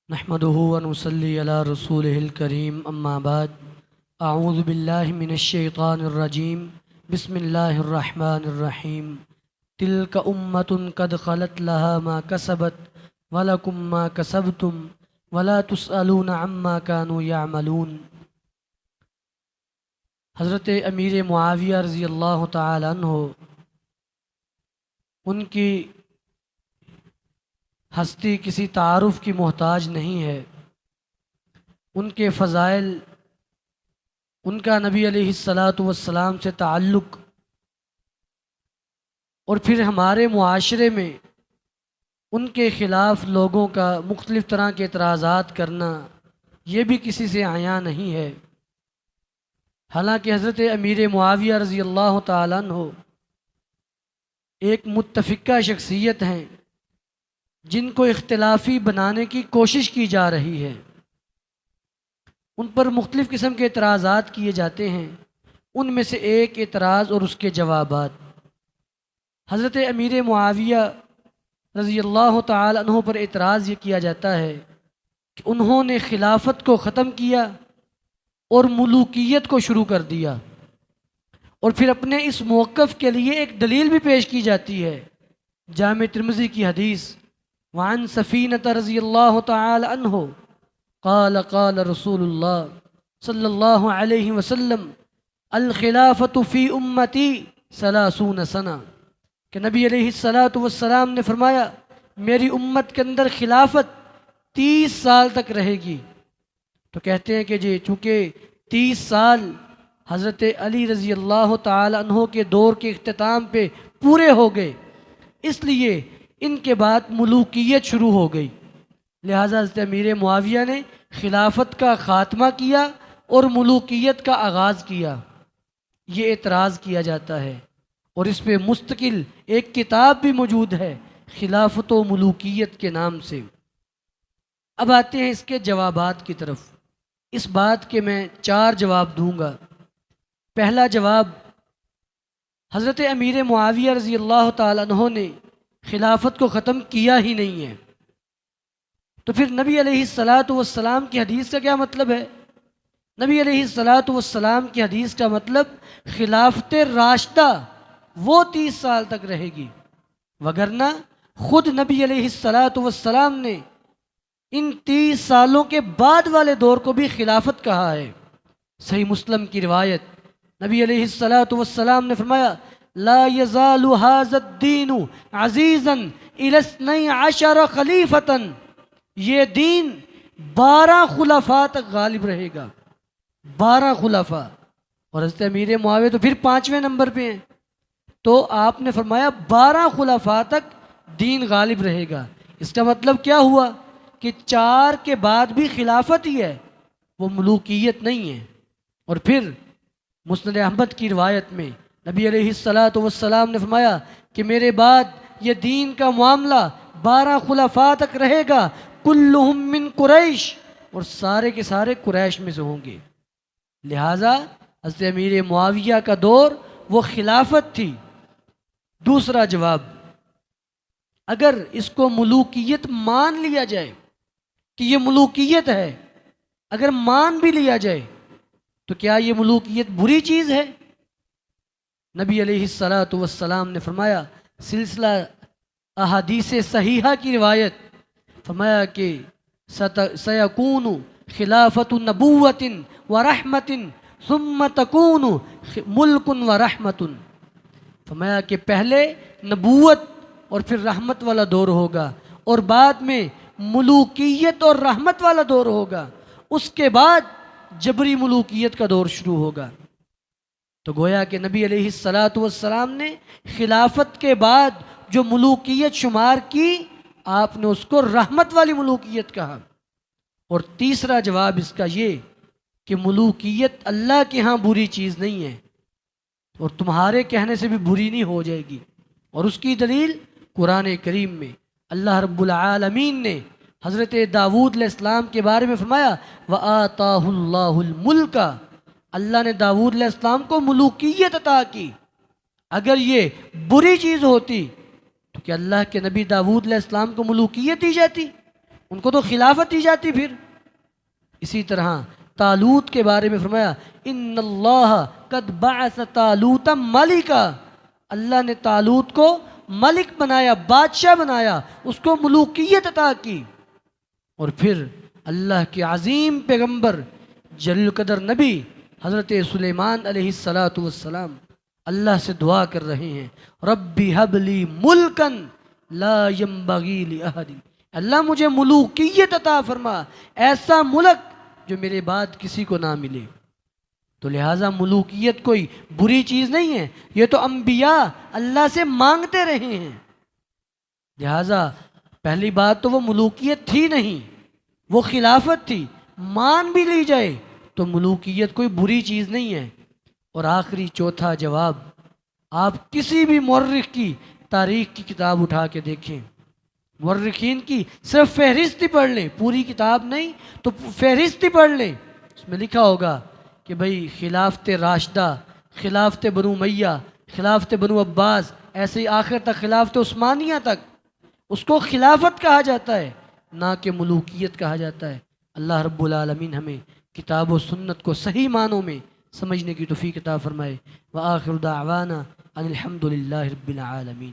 نحمده ونصلي على رسوله الكريم اما بعد اعوذ باللہ من الشیطان الرجیم بسم اللہ الرحمن الرحیم تلک امۃ قد خلت لها ما کسبت ولکم ما کسبتم ولا تسألون عما كانوا يعملون۔ حضرت امیر معاویہ رضی اللہ تعالی عنہ ان کی ہستی کسی تعارف کی محتاج نہیں ہے، ان کے فضائل، ان کا نبی علیہ الصلاۃ والسلام سے تعلق اور پھر ہمارے معاشرے میں ان کے خلاف لوگوں کا مختلف طرح کے اعتراضات کرنا یہ بھی کسی سے عیاں نہیں ہے۔ حالانکہ حضرت امیر معاویہ رضی اللہ تعالیٰ عنہ ایک متفقہ شخصیت ہیں جن کو اختلافی بنانے کی کوشش کی جا رہی ہے، ان پر مختلف قسم کے اعتراضات کیے جاتے ہیں۔ ان میں سے ایک اعتراض اور اس کے جوابات، حضرت امیر معاویہ رضی اللہ تعالی عنہ پر اعتراض یہ کیا جاتا ہے کہ انہوں نے خلافت کو ختم کیا اور ملوکیت کو شروع کر دیا، اور پھر اپنے اس موقف کے لیے ایک دلیل بھی پیش کی جاتی ہے۔ جامع ترمذی کی حدیث، وعن سفینۃ رضی اللہ تعالی عنہ قال قال رسول اللہ صلی اللہ علیہ وسلم الخلافۃ فی امتی 30 سنہ، کہ نبی علیہ الصلاۃ والسلام نے فرمایا میری امت کے اندر خلافت 30 سال تک رہے گی۔ تو کہتے ہیں کہ جی چونکہ 30 سال حضرت علی رضی اللہ تعالی عنہ کے دور کے اختتام پہ پورے ہو گئے، اس لیے ان کے بعد ملوکیت شروع ہو گئی، لہٰذا حضرت امیر معاویہ نے خلافت کا خاتمہ کیا اور ملوکیت کا آغاز کیا۔ یہ اعتراض کیا جاتا ہے، اور اس پہ مستقل ایک کتاب بھی موجود ہے خلافت و ملوکیت کے نام سے۔ اب آتے ہیں اس کے جوابات کی طرف۔ اس بات کے میں 4 جواب دوں گا۔ پہلا جواب، حضرت امیر معاویہ رضی اللہ تعالیٰ عنہ نے خلافت کو ختم کیا ہی نہیں ہے، تو پھر نبی علیہ الصلاۃ والسلام کی حدیث کا کیا مطلب ہے؟ نبی علیہ الصلاۃ والسلام کی حدیث کا مطلب خلافت راشدہ وہ 30 سال تک رہے گی، وگرنہ خود نبی علیہ الصلاۃ والسلام نے ان 30 سالوں کے بعد والے دور کو بھی خلافت کہا ہے۔ صحیح مسلم کی روایت، نبی علیہ الصلاۃ والسلام نے فرمایا لا یزال ھذا الدین عزیزا الی 12 خلیفۃ، یہ دین 12 خلفاء تک غالب رہے گا، 12 خلفاء، اور حضرت امیر معاویہ تو پھر 5ویں نمبر پہ ہیں، تو آپ نے فرمایا 12 خلفاء تک دین غالب رہے گا۔ اس کا مطلب کیا ہوا کہ 4 کے بعد بھی خلافت ہی ہے، وہ ملوکیت نہیں ہے۔ اور پھر مسند احمد کی روایت میں نبی علیہ الصلاۃ والسلام نے فرمایا کہ میرے بعد یہ دین کا معاملہ 12 خلفاء تک رہے گا، کلہم من قریش، اور سارے کے سارے قریش میں سے ہوں گے۔ لہٰذا حضرت امیر معاویہ کا دور وہ خلافت تھی۔ دوسرا جواب، اگر اس کو ملوکیت مان لیا جائے کہ یہ ملوکیت ہے، اگر مان بھی لیا جائے تو کیا یہ ملوکیت بری چیز ہے؟ نبی علیہ الصلاۃ والسلام نے فرمایا، سلسلہ احادیث صحیحہ کی روایت، فرمایا کہ سیکون خلافت نبوت و رحمت ثم تکون ملک و رحمت، فرمایا کہ پہلے نبوت اور پھر رحمت والا دور ہوگا، اور بعد میں ملوکیت اور رحمت والا دور ہوگا، اس کے بعد جبری ملوکیت کا دور شروع ہوگا۔ تو گویا کہ نبی علیہ الصلاۃ والسلام نے خلافت کے بعد جو ملوکیت شمار کی، آپ نے اس کو رحمت والی ملوکیت کہا۔ اور تیسرا جواب اس کا یہ کہ ملوکیت اللہ کے ہاں بری چیز نہیں ہے، اور تمہارے کہنے سے بھی بری نہیں ہو جائے گی، اور اس کی دلیل قرآن کریم میں اللہ رب العالمین نے حضرت داؤد علیہ السلام کے بارے میں فرمایا وَآتَاهُ اللَّهُ الْمُلْكَ، اللہ نے داؤد علیہ السلام کو ملوکیت عطا کی۔ اگر یہ بری چیز ہوتی تو کہ اللہ کے نبی داؤد علیہ السلام کو ملوکیت دی جاتی؟ ان کو تو خلافت دی جاتی پھر۔ اسی طرح طالوت کے بارے میں فرمایا ان اللہ قد بعث طالوت ملکا، اللہ نے طالوت کو ملک بنایا، بادشاہ بنایا، اس کو ملوکیت عطا کی۔ اور پھر اللہ کے عظیم پیغمبر جلیل القدر نبی حضرت سلیمان علیہ السلام اللہ سے دعا کر رہے ہیں ربی حب لی ملکن لا ینبغی لأحد، اللہ مجھے ملوکیت عطا فرما، ایسا ملک جو میرے بعد کسی کو نہ ملے۔ تو لہٰذا ملوکیت کوئی بری چیز نہیں ہے، یہ تو انبیاء اللہ سے مانگتے رہے ہیں۔ لہٰذا پہلی بات تو وہ ملوکیت تھی نہیں، وہ خلافت تھی، مان بھی لی جائے تو ملوکیت کوئی بری چیز نہیں ہے۔ اور آخری چوتھا جواب، آپ کسی بھی مورخ کی تاریخ کی کتاب اٹھا کے دیکھیں، مورخین کی صرف فہرست ہی پڑھ لیں، پوری کتاب نہیں تو فہرست ہی پڑھ لیں، اس میں لکھا ہوگا کہ بھئی خلافت راشدہ، خلافت بنو امیہ، خلافت بنو عباس، ایسے ہی آخر تک خلافت عثمانیہ تک، اس کو خلافت کہا جاتا ہے نہ کہ ملوکیت کہا جاتا ہے۔ اللہ رب العالمین ہمیں کتاب و سنت کو صحیح معنوں میں سمجھنے کی توفیق عطا فرمائے۔ وآخر دعوانا ان الحمد للہ رب العالمین۔